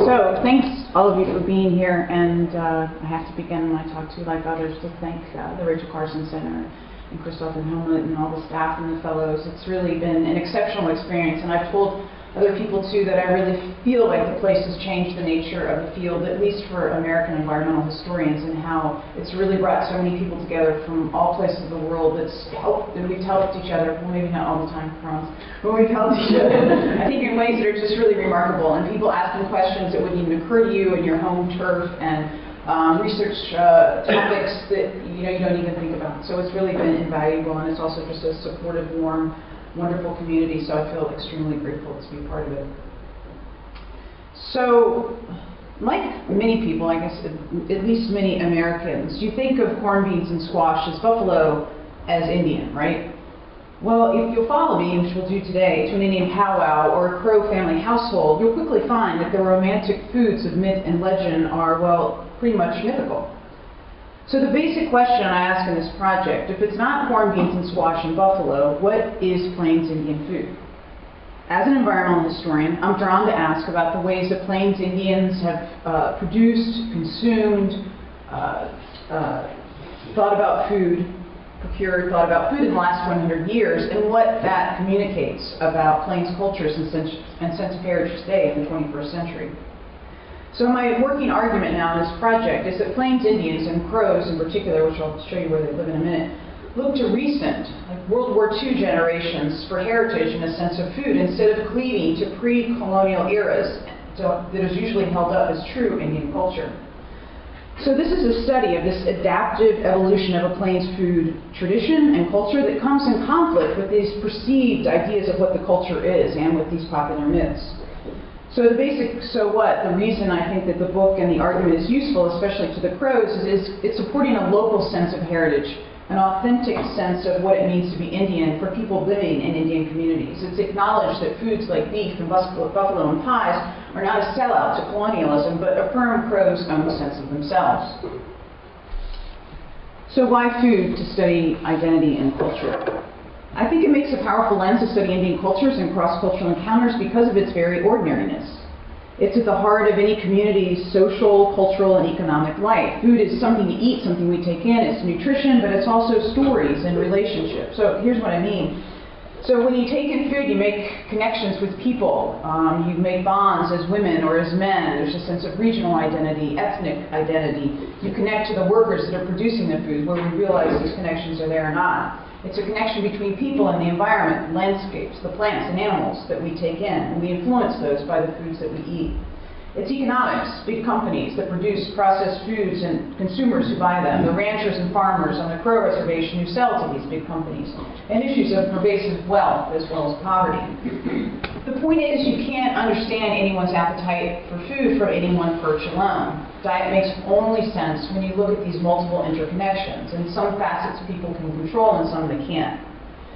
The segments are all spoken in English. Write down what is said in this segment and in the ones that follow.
So, thanks all of you for being here, and I have to begin my talk too, like others, to thank the Rachel Carson Center and Christoph and Helmut and all the staff and the fellows. It's really been an exceptional experience, and I've told other people too that I really feel like the place has changed the nature of the field, at least for American environmental historians, and how it's really brought so many people together from all places of the world that we've helped each other, well, maybe not all the time, promise, but we've helped each other, I think, in ways that are just really remarkable, and people asking questions that wouldn't even occur to you in your home turf, and research topics that you don't even think about. So it's really been invaluable, and it's also just a supportive, warm, wonderful community, so I feel extremely grateful to be part of it. So, like many people, I guess, at least many Americans, you think of corned beans and squash as buffalo, as Indian, right? Well, if you'll follow me, which we'll do today, to an Indian powwow or a Crow family household, you'll quickly find that the romantic foods of myth and legend are, well, pretty much mythical. So the basic question I ask in this project, if it's not corned beans and squash and buffalo, what is Plains Indian food? As an environmental historian, I'm drawn to ask about the ways that Plains Indians have produced, consumed, thought about food, procured, thought about food in the last 100 years, and what that communicates about Plains cultures and sense of heritage today in the 21st century. So my working argument now in this project is that Plains Indians, and Crows in particular, which I'll show you where they live in a minute, look to recent, like World War II generations for heritage and a sense of food instead of cleaving to pre-colonial eras that is usually held up as true Indian culture. So this is a study of this adaptive evolution of a Plains food tradition and culture that comes in conflict with these perceived ideas of what the culture is and with these popular myths. So the basic so what, the reason I think that the book and the argument is useful, especially to the Crows, is it's supporting a local sense of heritage, an authentic sense of what it means to be Indian for people living in Indian communities. It's acknowledged that foods like beef and buffalo and pies are not a sellout to colonialism, but affirm Crows' own sense of themselves. So why food to study identity and culture? I think it makes a powerful lens to study Indian cultures and cross-cultural encounters because of its very ordinariness. It's at the heart of any community's social, cultural, and economic life. Food is something to eat, something we take in. It's nutrition, but it's also stories and relationships. So here's what I mean. So when you take in food, you make connections with people. You make bonds as women or as men. There's a sense of regional identity, ethnic identity. You connect to the workers that are producing the food, where we realize these connections are there or not. It's a connection between people and the environment, landscapes, the plants and animals that we take in, and we influence those by the foods that we eat. It's economics, big companies that produce processed foods and consumers who buy them, the ranchers and farmers on the Crow Reservation who sell to these big companies, and issues of pervasive wealth as well as poverty. The point is, you can't understand anyone's appetite for food from any one perch alone. Diet makes only sense when you look at these multiple interconnections, and some facets people can control and some they can't.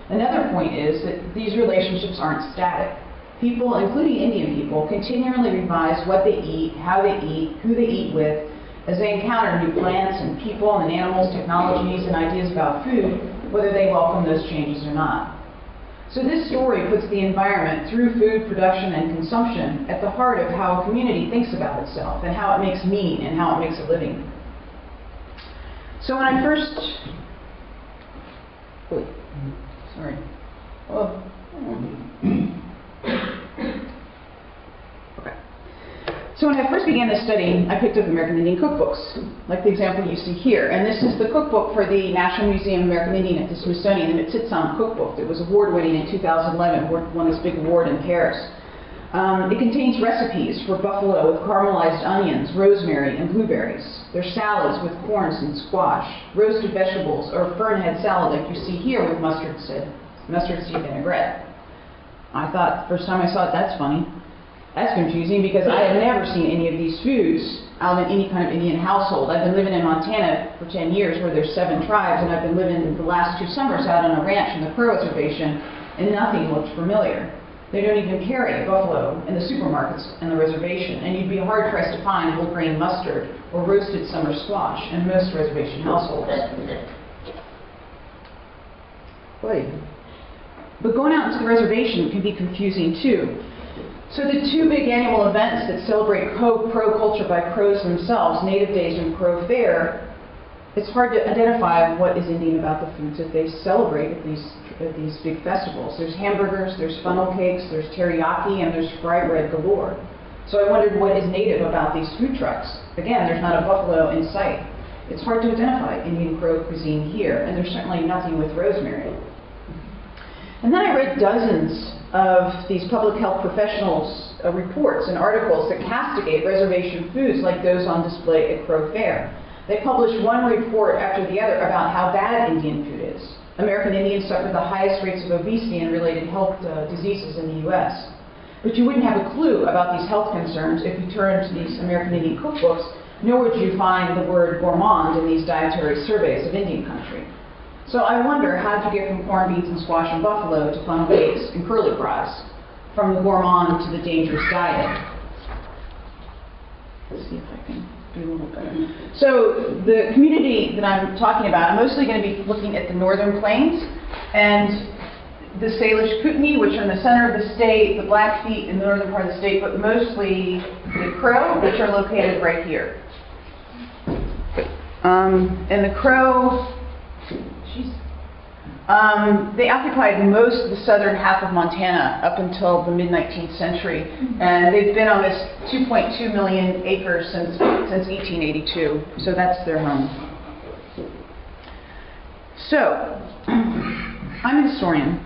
Another point is that these relationships aren't static. People, including Indian people, continually revise what they eat, how they eat, who they eat with, as they encounter new plants and people and animals, technologies, and ideas about food, whether they welcome those changes or not. So this story puts the environment through food production and consumption at the heart of how a community thinks about itself and how it makes meaning and how it makes a living. So when I first... Sorry. Oh. Okay. So when I first began this study, I picked up American Indian cookbooks, like the example you see here. And this is the cookbook for the National Museum of American Indian at the Smithsonian, the Mitsitsam cookbook. It was award-winning in 2011, won this big award in Paris. It contains recipes for buffalo with caramelized onions, rosemary, and blueberries. There's salads with corns and squash, roasted vegetables, or fernhead salad like you see here with mustard seed vinaigrette. I thought, first time I saw it, that's funny. That's confusing because I had never seen any of these foods out in any kind of Indian household. I've been living in Montana for 10 years where there's 7 tribes, and I've been living the last 2 summers out on a ranch in the Crow Reservation, and nothing looked familiar. They don't even carry buffalo in the supermarkets on the reservation, and you'd be hard-pressed to find whole grain mustard or roasted summer squash in most reservation households. But going out into the reservation can be confusing too. So the two big annual events that celebrate Crow culture by Crows themselves, Native Days and Crow Fair, it's hard to identify what is Indian about the foods that they celebrate at these big festivals. There's hamburgers, there's funnel cakes, there's teriyaki, and there's fried bread galore. So I wondered what is native about these food trucks. Again, there's not a buffalo in sight. It's hard to identify Indian Crow cuisine here, and there's certainly nothing with rosemary. And then I read dozens of these public health professionals' reports and articles that castigate reservation foods like those on display at Crow Fair. They published one report after the other about how bad Indian food is. American Indians suffer the highest rates of obesity and related health diseases in the U.S. But you wouldn't have a clue about these health concerns if you turned to these American Indian cookbooks, nor would you find the word gourmand in these dietary surveys of Indian country. So I wonder, how did you get from corned beans and squash and buffalo to funnel cakes and curly fries? From the gourmand to the dangerous diet? Let's see if I can do a little better. So the community that I'm talking about, I'm mostly going to be looking at the northern plains and the Salish Kootenai, which are in the center of the state, the Blackfeet in the northern part of the state, but mostly the Crow, which are located right here. And the Crow, they occupied most of the southern half of Montana up until the mid-19th century, and they've been on this 2.2 million acres since 1882, so that's their home. So, I'm a historian,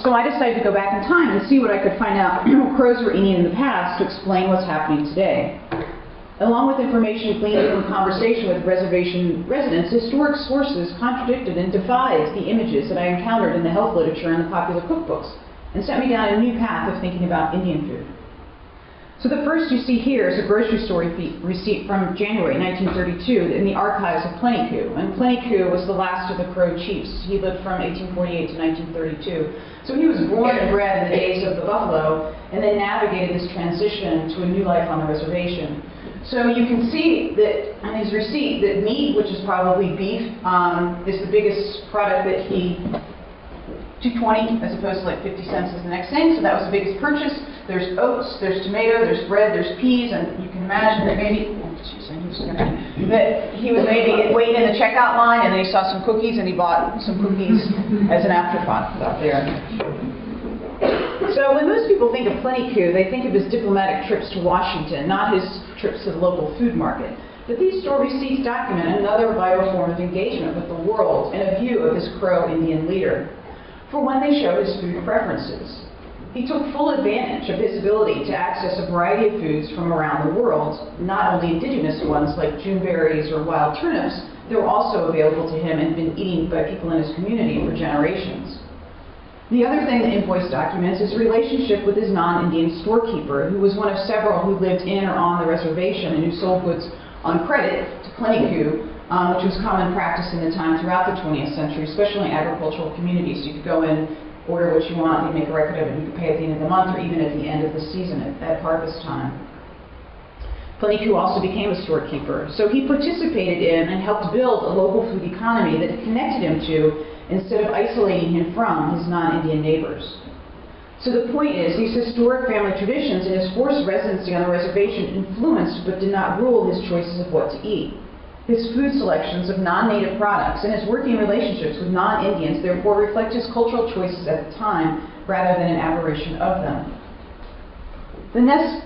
so I decided to go back in time and see what I could find out what crows were eating in the past to explain what's happening today. Along with information gleaned from conversation with reservation residents, historic sources contradicted and defied the images that I encountered in the health literature and the popular cookbooks, and set me down a new path of thinking about Indian food. So the first you see here is a grocery store receipt from January 1932 in the archives of Plentycoo. And Plentycoo was the last of the Crow chiefs. He lived from 1848 to 1932. So he was born and bred in the days of the buffalo, and then navigated this transition to a new life on the reservation. So you can see that on his receipt that meat, which is probably beef, is the biggest product that he, $2.20 as opposed to like 50 cents is the next thing. So that was the biggest purchase. There's oats, there's tomato, there's bread, there's peas, and you can imagine that maybe, that he was maybe waiting in the checkout line, and then he saw some cookies, and he bought some cookies as an afterthought out there. So when most people think of Plentycoo, they think of his diplomatic trips to Washington, not his trips to the local food market. But these store receipts document another vital form of engagement with the world and a view of his Crow Indian leader. For one, they show his food preferences. He took full advantage of his ability to access a variety of foods from around the world, not only indigenous ones like June berries or wild turnips, they were also available to him and been eaten by people in his community for generations. The other thing the invoice documents is a relationship with his non-Indian storekeeper, who was one of several who lived in or on the reservation and who sold goods on credit to Plentycoo, which was common practice in the time throughout the 20th century, especially in agricultural communities. You could go in, order what you want, you make a record of it, and you could pay at the end of the month or even at the end of the season at harvest time. Plentycoo also became a storekeeper, so he participated in and helped build a local food economy that connected him to, instead of isolating him from, his non-Indian neighbors. So the point is, these historic family traditions and his forced residency on the reservation influenced but did not rule his choices of what to eat. His food selections of non-native products and his working relationships with non-Indians therefore reflect his cultural choices at the time rather than an aberration of them. The next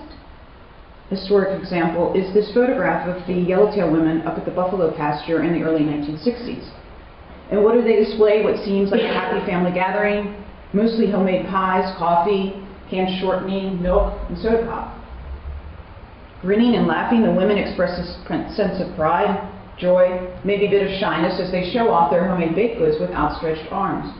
historic example is this photograph of the Yellowtail women up at the buffalo pasture in the early 1960s. And what do they display? What seems like a happy family gathering, mostly homemade pies, coffee, canned shortening, milk, and soda pop. Grinning and laughing, the women express a sense of pride, joy, maybe a bit of shyness as they show off their homemade baked goods with outstretched arms.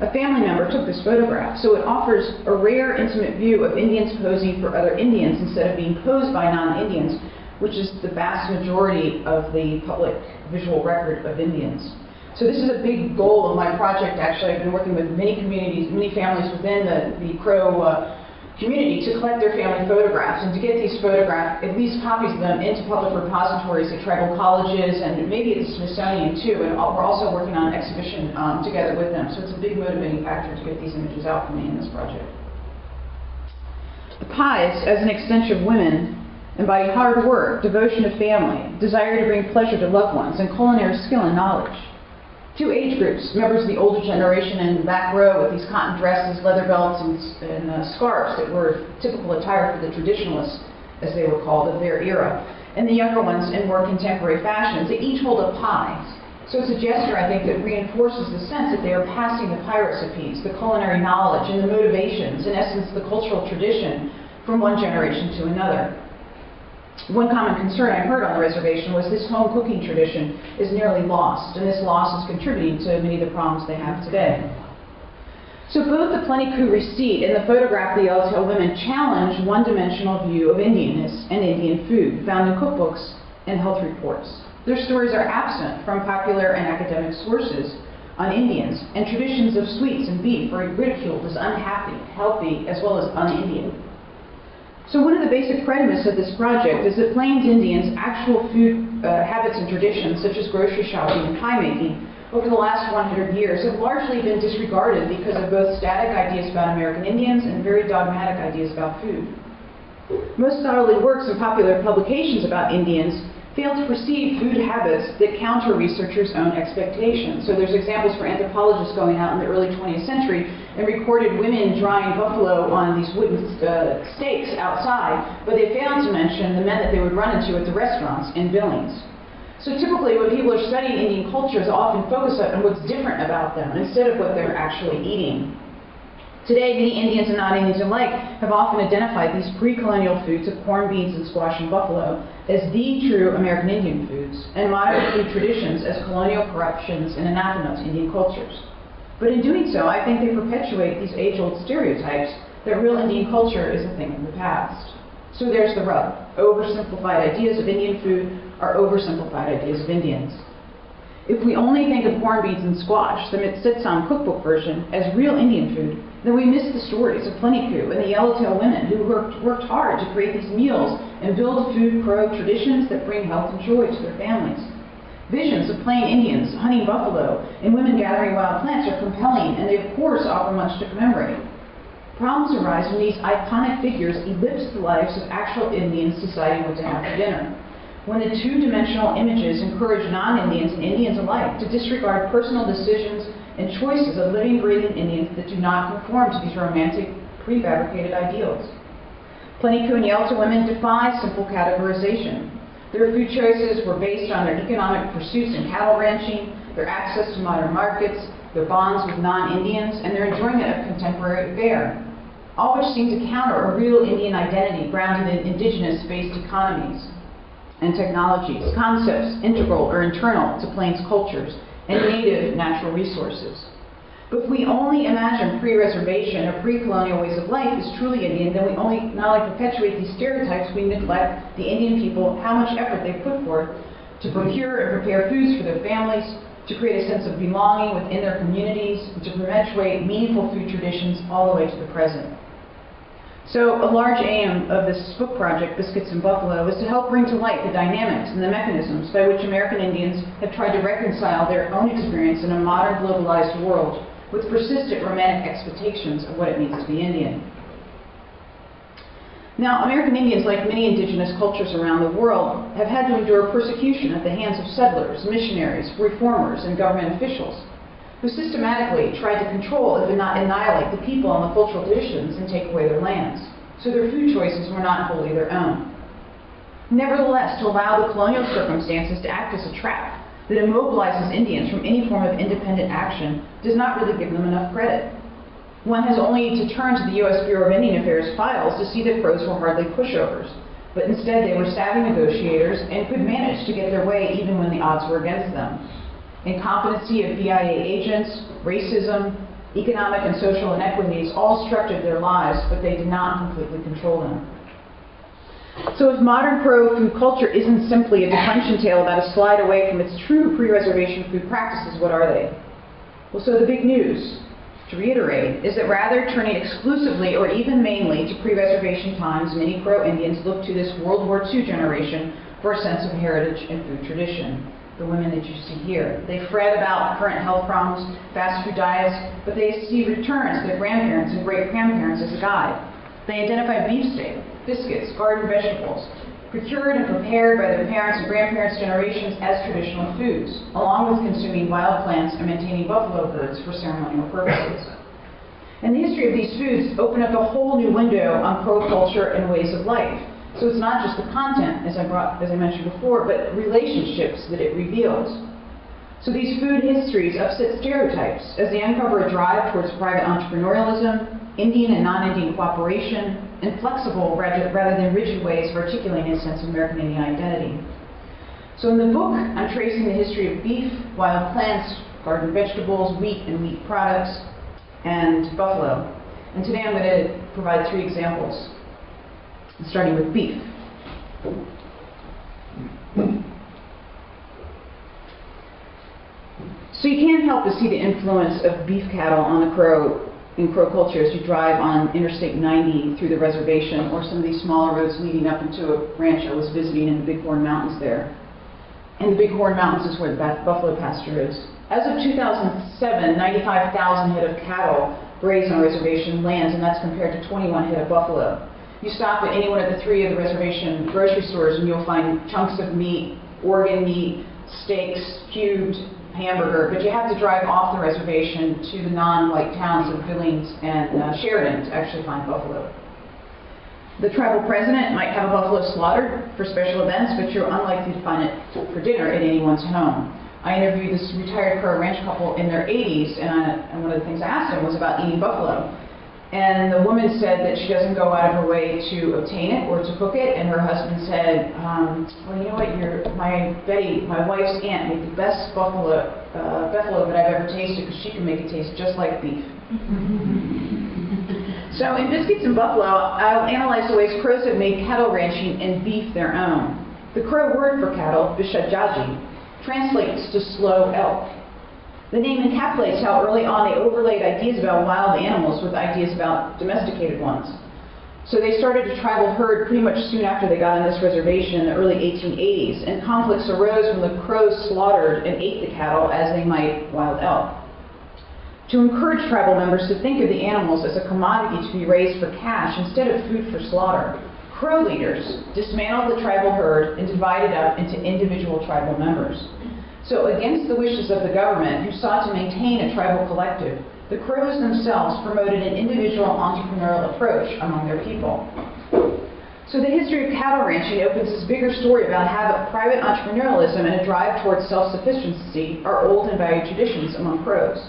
A family member took this photograph, so it offers a rare, intimate view of Indians posing for other Indians instead of being posed by non-Indians, which is the vast majority of the public visual record of Indians. So this is a big goal of my project, actually. I've been working with many communities, many families within the Crow community to collect their family photographs and to get these photographs, at least copies of them, into public repositories at tribal colleges and maybe at the Smithsonian too. And we're also working on an exhibition together with them. So it's a big motivating factor to get these images out for me in this project. The pies, as an extension of women, embody hard work, devotion to family, desire to bring pleasure to loved ones, and culinary skill and knowledge. Two age groups, members of the older generation in the back row with these cotton dresses, leather belts, and scarves that were typical attire for the traditionalists, as they were called, of their era, and the younger ones in more contemporary fashions. They each hold a pie. So it's a gesture, I think, that reinforces the sense that they are passing the pie recipes, the culinary knowledge, and the motivations, in essence, the cultural tradition, from one generation to another. One common concern I heard on the reservation was this home cooking tradition is nearly lost, and this loss is contributing to many of the problems they have today. So both the Plenty Coup receipt and the photograph of the Yellowtail women challenge one-dimensional view of Indianness and Indian food found in cookbooks and health reports. Their stories are absent from popular and academic sources on Indians, and traditions of sweets and beef are ridiculed as unhappy, healthy, as well as un-Indian. So one of the basic premises of this project is that Plains Indians' actual food habits and traditions, such as grocery shopping and pie making, over the last 100 years have largely been disregarded because of both static ideas about American Indians and very dogmatic ideas about food. Most scholarly works and popular publications about Indians fail to perceive food habits that counter researchers' own expectations. So there's examples for anthropologists going out in the early 20th century and recorded women drying buffalo on these wooden stakes outside, but they failed to mention the men that they would run into at the restaurants in Billings. So typically when people are studying Indian cultures, they often focus on what's different about them instead of what they're actually eating. Today, many Indians and non-Indians alike have often identified these pre-colonial foods of corn, beans, and squash and buffalo as the true American Indian foods, and modern food traditions as colonial corruptions and anathema to Indian cultures. But in doing so, I think they perpetuate these age-old stereotypes that real Indian culture is a thing of the past. So there's the rub. Oversimplified ideas of Indian food are oversimplified ideas of Indians. If we only think of corn, beans, and squash, the sit-on cookbook version, as real Indian food, then we miss the stories of Plenty Coup and the Yellowtail women who worked hard to create these meals and build food pro traditions that bring health and joy to their families. Visions of plain Indians hunting buffalo and women gathering wild plants are compelling, and they of course offer much to commemorate. Problems arise when these iconic figures ellipse the lives of actual Indians deciding what to have for dinner. When the two-dimensional images encourage non-Indians and Indians alike to disregard personal decisions and choices of living, breathing Indians that do not conform to these romantic, prefabricated ideals. Plenty Coup and Yellowtail women defy simple categorization. Their food choices were based on their economic pursuits in cattle ranching, their access to modern markets, their bonds with non-Indians, and their enjoyment of contemporary fare, all which seem to counter a real Indian identity grounded in indigenous-based economies and technologies, concepts integral or internal to Plains cultures, and native natural resources. But if we only imagine pre-reservation or pre-colonial ways of life as truly Indian, then we not only perpetuate these stereotypes, we neglect the Indian people, how much effort they put forth to procure and prepare foods for their families, to create a sense of belonging within their communities, and to perpetuate meaningful food traditions all the way to the present. So a large aim of this book project, Biscuits and Buffalo, is to help bring to light the dynamics and the mechanisms by which American Indians have tried to reconcile their own experience in a modern globalized world with persistent romantic expectations of what it means to be Indian. Now, American Indians, like many indigenous cultures around the world, have had to endure persecution at the hands of settlers, missionaries, reformers, and government officials, who systematically tried to control, if not annihilate, the people and the cultural traditions and take away their lands. So their food choices were not wholly their own. Nevertheless, to allow the colonial circumstances to act as a trap that immobilizes Indians from any form of independent action does not really give them enough credit. One has only to turn to the U.S. Bureau of Indian Affairs files to see that crows were hardly pushovers, but instead they were savvy negotiators and could manage to get their way even when the odds were against them. Incompetency of BIA agents, racism, economic and social inequities all structured their lives, but they did not completely control them. So if modern pro-food culture isn't simply a declension tale about a slide away from its true pre-reservation food practices, what are they? Well, so the big news, to reiterate, is that rather turning exclusively or even mainly to pre-reservation times, many pro-Indians look to this World War II generation for a sense of heritage and food tradition. The women that you see here. They fret about current health problems, fast food diets, but they see returns to their grandparents and great-grandparents as a guide. They identify beefsteak, biscuits, garden vegetables, procured and prepared by their parents and grandparents' generations as traditional foods, along with consuming wild plants and maintaining buffalo herds for ceremonial purposes. And the history of these foods open up a whole new window on Crow culture and ways of life. So it's not just the content, as I mentioned before, but relationships that it reveals. So these food histories upset stereotypes as they uncover a drive towards private entrepreneurialism, Indian and non-Indian cooperation, and flexible rather than rigid ways of articulating a sense of American Indian identity. So in the book, I'm tracing the history of beef, wild plants, garden vegetables, wheat and wheat products, and buffalo. And today I'm going to provide 3 examples, starting with beef. So you can't help but see the influence of beef cattle on the in Crow culture as you drive on Interstate 90 through the reservation or some of these smaller roads leading up into a ranch I was visiting in the Bighorn Mountains there. And the Bighorn Mountains is where the buffalo pasture is. As of 2007, 95,000 head of cattle grazed on reservation lands, and that's compared to 21 head of buffalo. You stop at any one of the 3 of the reservation grocery stores and you'll find chunks of meat, organ meat, steaks, cubed, hamburger, but you have to drive off the reservation to the non-white towns of Billings and Sheridan to actually find buffalo. The tribal president might have a buffalo slaughtered for special events, but you're unlikely to find it for dinner at anyone's home. I interviewed this retired Crow ranch couple in their 80s, and one of the things I asked them was about eating buffalo. And the woman said that she doesn't go out of her way to obtain it or to cook it, and her husband said, well, you know what, Betty, my wife's aunt, made the best buffalo that I've ever tasted because she can make it taste just like beef. So in Biscuits and Buffalo, I'll analyze the ways Crows have made cattle ranching and beef their own. The Crow word for cattle, bishajaji, translates to slow elk. The name encapsulates how early on they overlaid ideas about wild animals with ideas about domesticated ones. So they started a tribal herd pretty much soon after they got on this reservation in the early 1880s, and conflicts arose when the Crows slaughtered and ate the cattle as they might wild elk. To encourage tribal members to think of the animals as a commodity to be raised for cash instead of food for slaughter, Crow leaders dismantled the tribal herd and divided up into individual tribal members. So against the wishes of the government, who sought to maintain a tribal collective, the Crows themselves promoted an individual entrepreneurial approach among their people. So the history of cattle ranching opens this bigger story about how private entrepreneurialism and a drive towards self-sufficiency are old and valued traditions among Crows.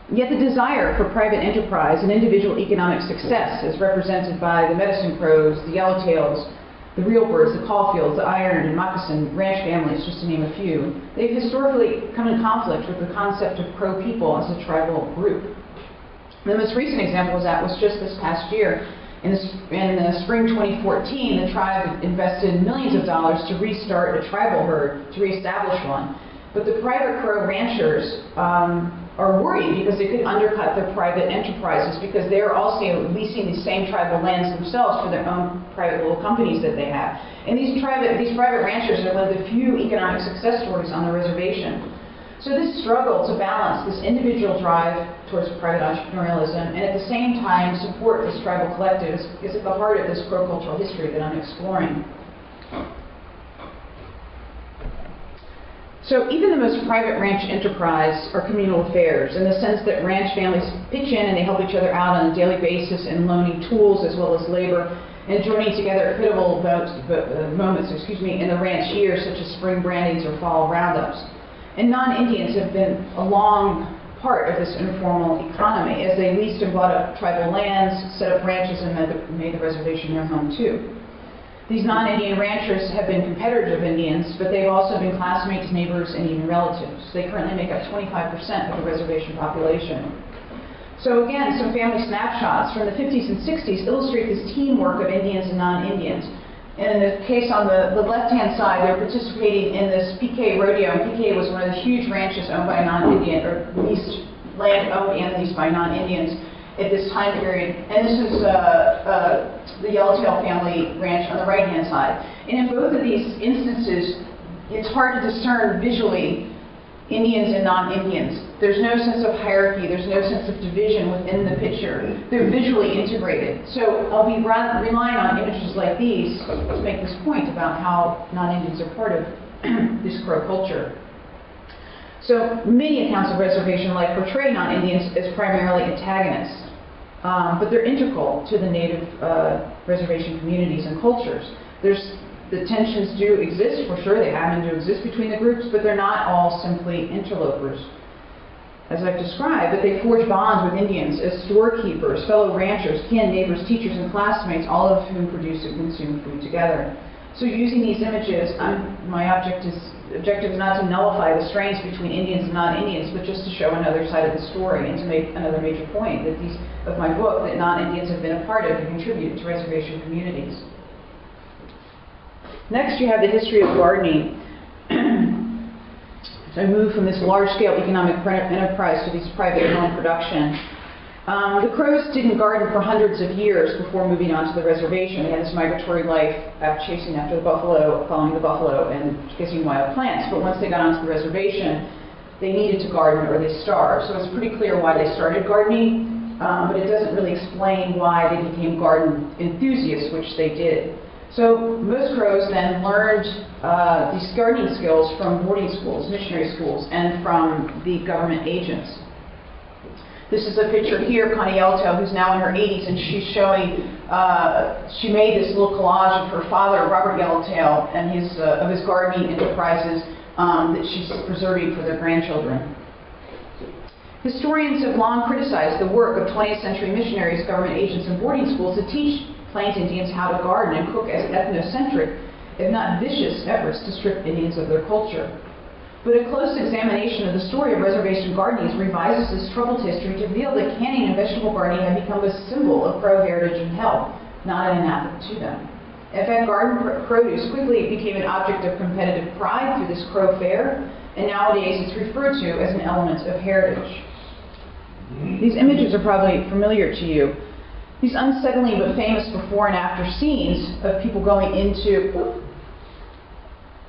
Yet the desire for private enterprise and individual economic success, as represented by the medicine crows, the yellowtails, the real birds, the caulfields, the iron and moccasin ranch families, just to name a few, they've historically come in conflict with the concept of Crow people as a tribal group. The most recent example of that was just this past year. In the spring 2014, the tribe invested millions of dollars to restart a tribal herd, to reestablish one. But the private Crow ranchers are worried because it could undercut their private enterprises, because they're also leasing the same tribal lands themselves for their own private little companies that they have. And these private ranchers are one of the few economic success stories on the reservation. So this struggle to balance this individual drive towards private entrepreneurialism and at the same time support this tribal collective is at the heart of this Crow cultural history that I'm exploring. So even the most private ranch enterprise are communal affairs in the sense that ranch families pitch in and they help each other out on a daily basis in loaning tools as well as labor and joining together at critical moments in the ranch years, such as spring brandings or fall roundups. And non-Indians have been a long part of this informal economy as they leased and bought up tribal lands, set up ranches, and made the reservation their home too. These non-Indian ranchers have been competitors of Indians, but they've also been classmates, neighbors, and even relatives. They currently make up 25% of the reservation population. So again, some family snapshots from the 50s and 60s illustrate this teamwork of Indians and non-Indians. And in the case on the left-hand side, they're participating in this PK rodeo, and PK was one of the huge ranches owned by non-Indian, or leased land owned and leased by non-Indians at this time period. And this is the Yellowtail family ranch on the right-hand side. And in both of these instances, it's hard to discern visually Indians and non-Indians. There's no sense of hierarchy, there's no sense of division within the picture. They're visually integrated. So I'll be relying on images like these to make this point about how non-Indians are part of this Crow culture. So many accounts of reservation life portray non-Indians as primarily antagonists, but they're integral to the native reservation communities and cultures. The tensions do exist, for sure, they happen to exist between the groups, but they're not all simply interlopers, as I've described, but they forge bonds with Indians as storekeepers, fellow ranchers, kin, neighbors, teachers, and classmates, all of whom produce and consume food together. So using these images, my objective is not to nullify the strains between Indians and non-Indians, but just to show another side of the story and to make another major point of my book that non-Indians have been a part of and contributed to reservation communities. Next, you have the history of gardening. So I moved from this large-scale economic enterprise to these private home production. The Crows didn't garden for hundreds of years before moving onto the reservation. They had this migratory life chasing after the buffalo, following the buffalo, and chasing wild plants. But once they got onto the reservation, they needed to garden or they starved. So it's pretty clear why they started gardening, but it doesn't really explain why they became garden enthusiasts, which they did. So most Crows then learned these gardening skills from boarding schools, missionary schools, and from the government agents. This is a picture here of Connie Yellowtail, who's now in her 80s, and she's showing, she made this little collage of her father, Robert Yellowtail, and of his gardening enterprises that she's preserving for their grandchildren. Historians have long criticized the work of 20th century missionaries, government agents, and boarding schools to teach Plains Indians how to garden and cook as ethnocentric, if not vicious, efforts to strip Indians of their culture. But a close examination of the story of reservation gardening revises this troubled history to reveal that canning and vegetable gardening had become a symbol of Crow heritage and health, not an anathema to them. In fact, garden produce quickly became an object of competitive pride through this Crow fair, and nowadays it's referred to as an element of heritage. These images are probably familiar to you. These unsettling but famous before and after scenes of people going into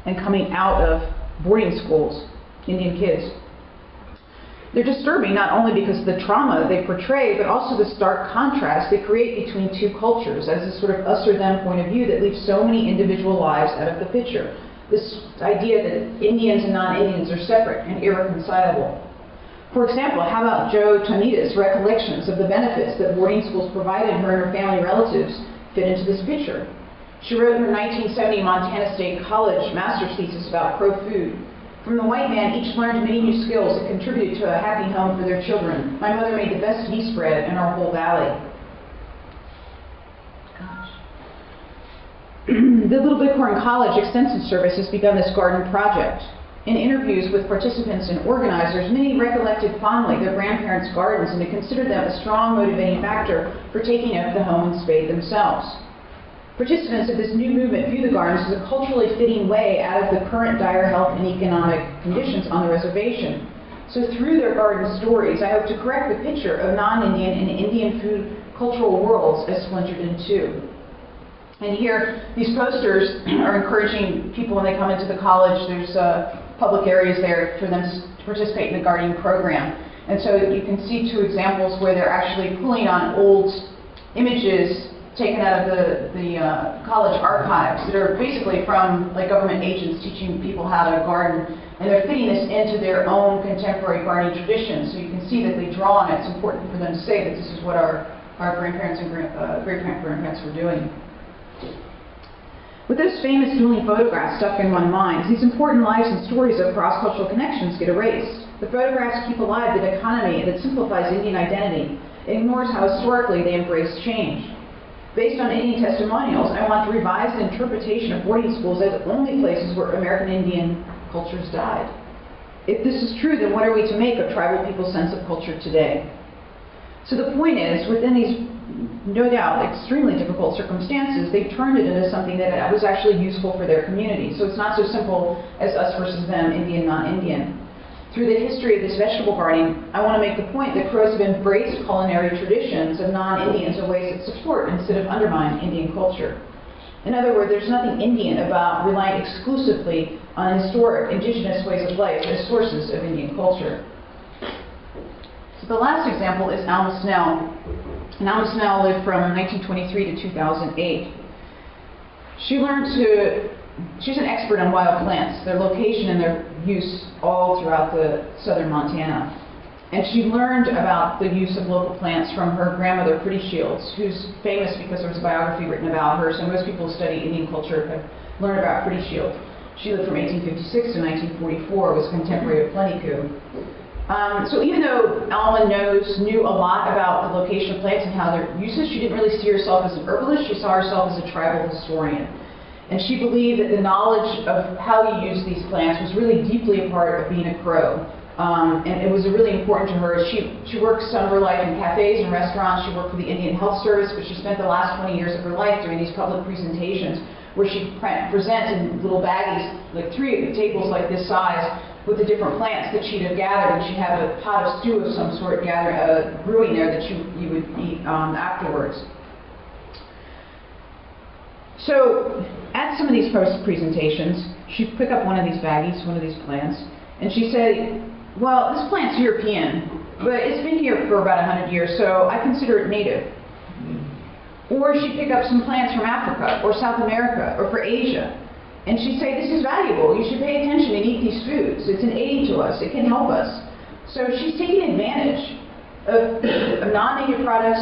and coming out of boarding schools, Indian kids. They're disturbing not only because of the trauma they portray, but also the stark contrast they create between two cultures as a sort of us or them point of view that leaves so many individual lives out of the picture. This idea that Indians and non-Indians are separate and irreconcilable. For example, how about Jo Tonita's recollections of the benefits that boarding schools provided her and her family relatives fit into this picture? She wrote her 1970 Montana State College master's thesis about Crow food. From the white man, each learned many new skills that contributed to a happy home for their children. My mother made the best yeast bread in our whole valley. Gosh. The Little Bighorn College Extension Service has begun this garden project. In interviews with participants and organizers, many recollected fondly their grandparents' gardens and to consider them a strong motivating factor for taking up the home and spade themselves. Participants of this new movement view the gardens as a culturally fitting way out of the current dire health and economic conditions on the reservation. So through their garden stories, I hope to correct the picture of non-Indian and Indian food cultural worlds as splintered in two. And here, these posters are encouraging people when they come into the college. There's public areas there for them to participate in the gardening program. And so you can see two examples where they're actually pulling on old images taken out of the college archives that are basically from like government agents teaching people how to garden. And they're fitting this into their own contemporary gardening traditions. So you can see that they draw on it. It's important for them to say that this is what our grandparents and great-grandparents were doing. With those famous dueling photographs stuck in one's mind, these important lives and stories of cross-cultural connections get erased. The photographs keep alive the dichotomy that simplifies Indian identity. It ignores how historically they embraced change. Based on Indian testimonials, I want to revise the interpretation of boarding schools as only places where American Indian cultures died. If this is true, then what are we to make of tribal people's sense of culture today? So the point is, within these no doubt extremely difficult circumstances, they turned it into something that was actually useful for their community. So it's not so simple as us versus them, Indian, non-Indian. Through the history of this vegetable gardening, I want to make the point that Crows have embraced culinary traditions of non-Indians in ways that support instead of undermine Indian culture. In other words, there's nothing Indian about relying exclusively on historic indigenous ways of life as sources of Indian culture. So the last example is Alma Snell. And Alma Snell lived from 1923 to 2008. She's an expert on wild plants, their location and their use all throughout the southern Montana. And she learned about the use of local plants from her grandmother, Pretty Shields, who's famous because there was a biography written about her, so most people who study Indian culture have learned about Pretty Shield. She lived from 1856 to 1944, was a contemporary of Plentycoo. So even though Alma knew a lot about the location of plants and how their uses, she didn't really see herself as an herbalist, she saw herself as a tribal historian. And she believed that the knowledge of how you use these plants was really deeply a part of being a Crow. And it was really important to her. She worked some of her life in cafes and restaurants. She worked for the Indian Health Service, but she spent the last 20 years of her life doing these public presentations where she presents in little baggies, like 3 tables like this size, with the different plants that she'd have gathered, and she'd have a pot of stew of some sort brewing there that you would eat afterwards. So at some of these presentations, she'd pick up one of these baggies, one of these plants, and she'd say, well, this plant's European, but it's been here for about 100 years, so I consider it native. Or she'd pick up some plants from Africa, or South America, or for Asia, and she'd say, this is valuable, you should pay attention and eat these foods. It's an aid to us, it can help us. So she's taking advantage of non-native products,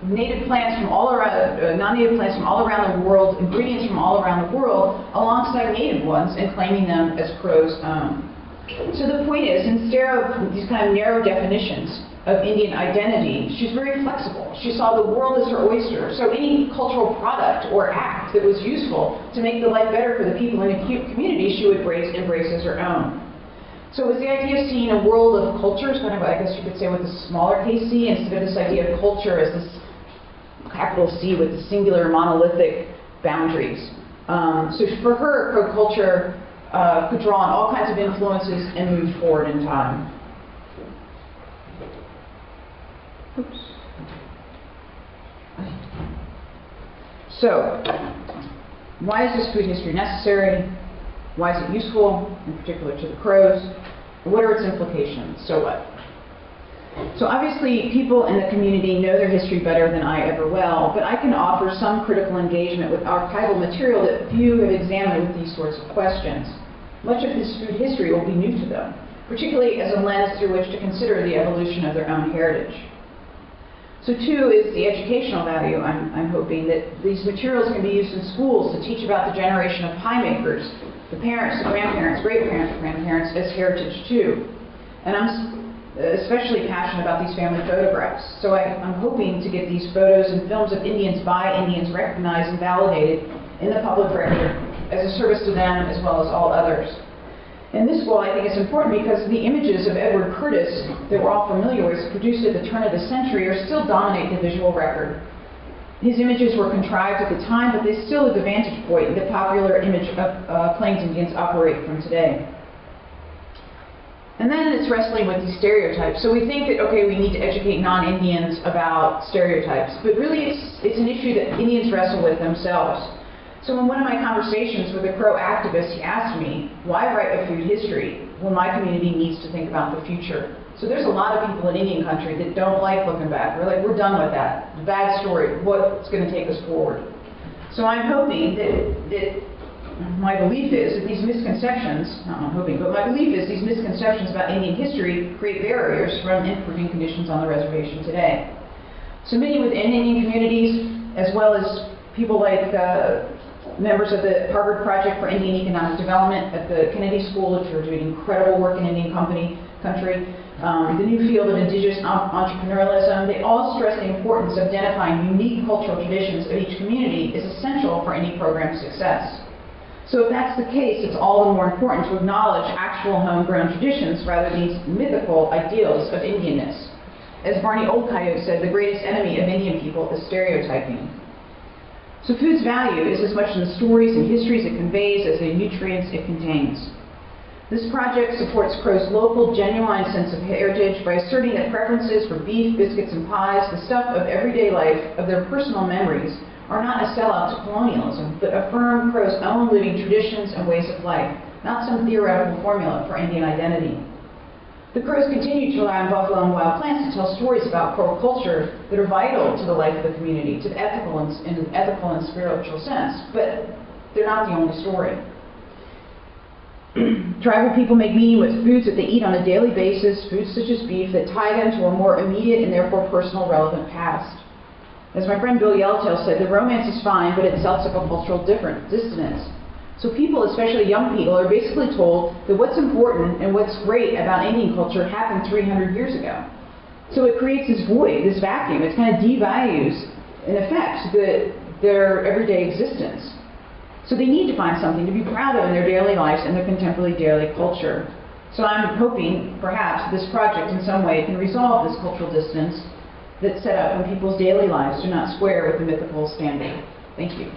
native plants from all around, non-native plants from all around the world, ingredients from all around the world, alongside native ones, and claiming them as Crow's own. So the point is, instead of these kind of narrow definitions of Indian identity, she's very flexible. She saw the world as her oyster. So any cultural product or act that was useful to make the life better for the people in a community, she would embrace as her own. So it was the idea of seeing a world of cultures, kind of, I guess you could say, with a smaller case C, instead of this idea of culture as this capital C with the singular monolithic boundaries. So for her, Crow culture could draw on all kinds of influences and move forward in time. Oops. So, why is this food history necessary? Why is it useful, in particular to the Crows? What are its implications? So what? So obviously, people in the community know their history better than I ever will, but I can offer some critical engagement with archival material that few have examined with these sorts of questions. Much of this food history will be new to them, particularly as a lens through which to consider the evolution of their own heritage. So 2 is the educational value. I'm hoping that these materials can be used in schools to teach about the generation of pie makers, the parents, the grandparents, great-grandparents as heritage too. And I'm especially passionate about these family photographs. So I'm hoping to get these photos and films of Indians by Indians recognized and validated in the public record as a service to them as well as all others. And this wall, I think, is important because the images of Edward Curtis that we're all familiar with, produced at the turn of the century, are still dominate the visual record. His images were contrived at the time, but they still are the vantage point that popular image of Plains Indians operate from today. And then it's wrestling with these stereotypes. So we think that, okay, we need to educate non-Indians about stereotypes, but really it's an issue that Indians wrestle with themselves. So in one of my conversations with a Crow activist, he asked me, why write a food history when my community needs to think about the future? So there's a lot of people in Indian country that don't like looking back. We're like, we're done with that. The bad story, what's going to take us forward? So I'm hoping that my belief is that these misconceptions, not I'm hoping, but my belief is these misconceptions about Indian history create barriers from improving conditions on the reservation today. So many within Indian communities, as well as people like members of the Harvard Project for Indian Economic Development at the Kennedy School, which are doing incredible work in Indian country, the new field of indigenous entrepreneurialism, they all stress the importance of identifying unique cultural traditions of each community is essential for any program's success. So if that's the case, it's all the more important to acknowledge actual homegrown traditions rather than these mythical ideals of Indianness. As Barney Oldcoyote said, the greatest enemy of Indian people is stereotyping. So food's value is as much in the stories and histories it conveys as the nutrients it contains. This project supports Crow's local, genuine sense of heritage by asserting that preferences for beef, biscuits, and pies, the stuff of everyday life, of their personal memories, are not a sellout to colonialism, but affirm Crow's own living traditions and ways of life, not some theoretical formula for Indian identity. The Crows continue to rely on buffalo and wild plants to tell stories about Crow culture that are vital to the life of the community, to the ethical and spiritual sense, but they're not the only story. Tribal people make meaning with foods that they eat on a daily basis, foods such as beef, that tie them to a more immediate and therefore personal relevant past. As my friend Bill Yellowtail said, the romance is fine, but it sells up a cultural dissonance. So people, especially young people, are basically told that what's important and what's great about Indian culture happened 300 years ago. So it creates this void, this vacuum. It kind of devalues, in effect, their everyday existence. So they need to find something to be proud of in their daily lives and their contemporary daily culture. So I'm hoping, perhaps, this project in some way can resolve this cultural distance that's set up when people's daily lives do not square with the mythical standard. Thank you.